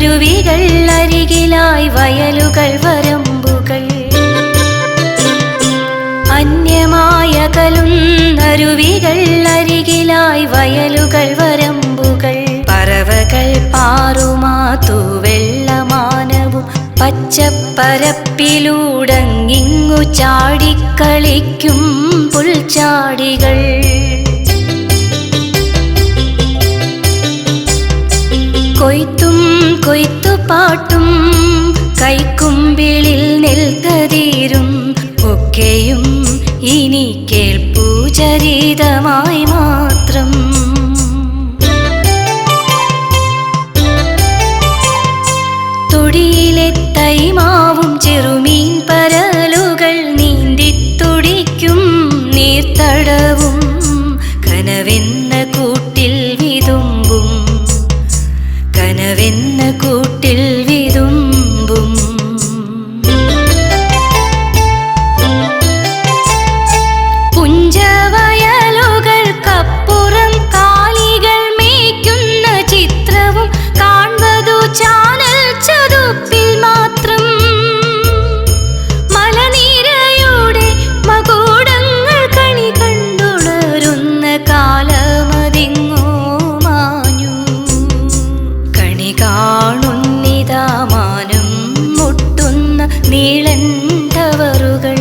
അരുവികൾ അരികിലായി വയലുകൾ വരമ്പുകൾ അന്യമായകലുന്നരുവികൾ അരികിലായി വയലുകൾ വരമ്പുകൾ പറവകൾ പാറുമാ തൂവെള്ളമാനവും പച്ചപ്പരപ്പിലൂടങ്ങിങ്ങു ചാടിക്കളിക്കും പുൽച്ചാടികൾ കൊയ്ത്തും കൊയ്ത്തുപാട്ടും കൈക്കുമ്പിളിൽ നെൽക്കതിരും ഒക്കെയും ഇനി കേൾപ്പൂ ചരിതമായി മാത്രം. തൊടിയിലെ തൈമാവും ചെറുമീൻ പരലുകൾ നീന്തിത്തുടിക്കും നീർത്തടവും കനവെന്ന കൂട്ടിൽ വിതുമ്പും കനവെന്ന കൂട്ടിൽ വിതുമ്പും. പുഞ്ചവയലുകൾക്കപ്പുറം കാലികൾ മേയ്ക്കുന്ന ചിത്രവും കാൺവതു ചാനൽ ചതുപ്പിൽ മാത്രം. മലനിരയുടെ മകുടങ്ങൾ കണി കണ്ടുണരുന്ന കാലമതിങ്ങോ മാഞ്ഞു. കണി കാണുന്നിതാ മാനം മുട്ടുന്ന നീളൻ ടവറുകൾ.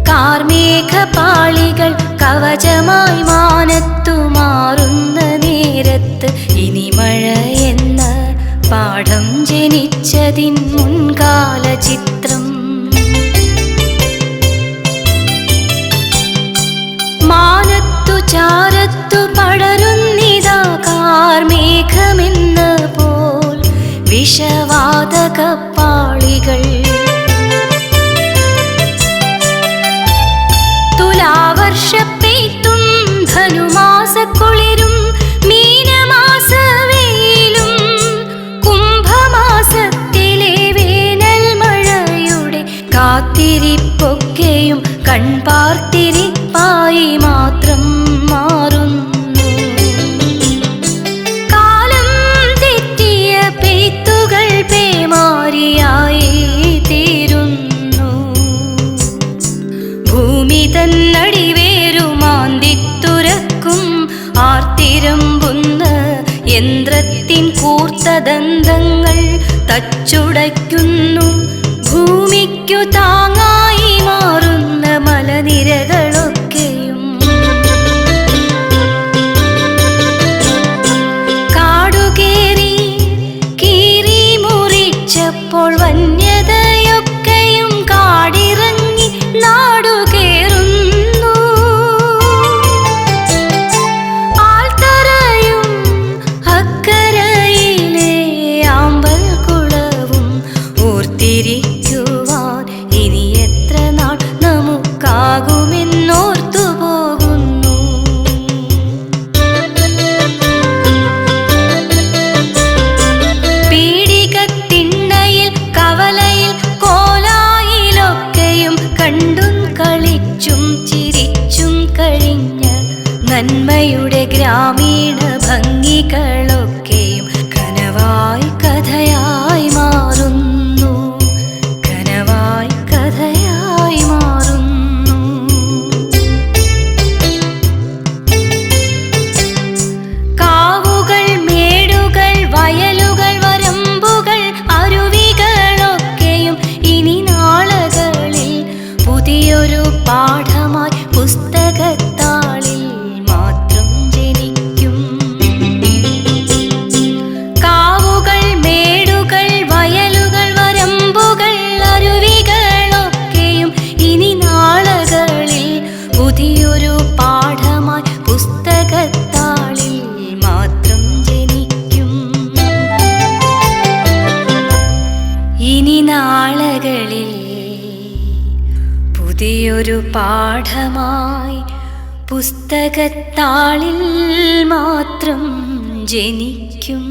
കാർമേഘപാളികൾ കവചമായി മാനത്തു മാറുന്ന നേരത്ത് ഇനി മഴ എന്ന പാഠം ജനിച്ചതിൻ മുൻകാല ചിത്രം. മാനത്തു ചാരത്തു പടരുന്നിതാ കാർമേഘമെന്ന പോൽ വിഷവാതകപ്പാളികൾ. തുലാവർഷപ്പെയ്ത്തും ധനുമാസക്കുളിരും മീനമാസവെയിലും കുംഭമാസത്തിലെ വേനൽ മഴയുടെ കാത്തിരിപ്പൊക്കെയും കൺപാർത്തിരിപ്പായി മാത്രം മാറുന്നു. കാലം തെറ്റിയ പെയ്ത്തുകൾ പേമാരിയായി തീരുന്നു. ഭൂമി തന്നടിവേരുമാന്തിത്തുരക്കും ആർത്തിരമ്പുന്ന യന്ത്രത്തിൻ കൂർത്തദന്തങ്ങൾ തച്ചുടയ്ക്കുന്നു. ഭൂമിക്കു താങ്ങായി മാറുന്ന മലനിരകളൊക്കെയും. കാടുകേറി കീറി മുറിച്ചപ്പോൾ വന്യതയൊക്കെയും കാടിറങ്ങി നാടുകേറുന്നു. ആൽത്തറയും അക്കരയിലെ ആമ്പൽ കുളവും ഓർത്തിരിക്കുവാൻ ഇനി എത്ര നാൾ നമുക്കാകുമെന്നോർത്തു പോകുന്നു. പീഡികത്തിണ്ണയിൽ കവലയിൽ കോലായിലൊക്കെയും കണ്ടും കളിച്ചും ചിരിച്ചും കഴിഞ്ഞ നന്മയുടെ ഗ്രാമീണ ഭംഗികളൊക്കെയും കനവായി കഥയായി മാറുന്നു. കനവായി കഥയായി മാറുന്നു. കാവുകൾ മേടുകൾ വയലുകൾ വരമ്പുകൾ അരുവികളൊക്കെയും ഇനി നാളുകളിൽ പുതിയൊരു പാഠമായി പുസ്തകത്താളിൽ മാത്രം ജനിക്കും. കാവുകൾ മേടുകൾ വയലുകൾ വരമ്പുകൾ അരുവികളൊക്കെയും ഇനി നാളുകളിൽ പുതിയൊരു പാഠമായി പുസ്തകത്താളിൽ മാത്രം ജനിക്കും. ഇനി നാളുകളിൽ പുതിയൊരു പാഠമായി പുസ്തകത്താളിൽ മാത്രം ജനിക്കും.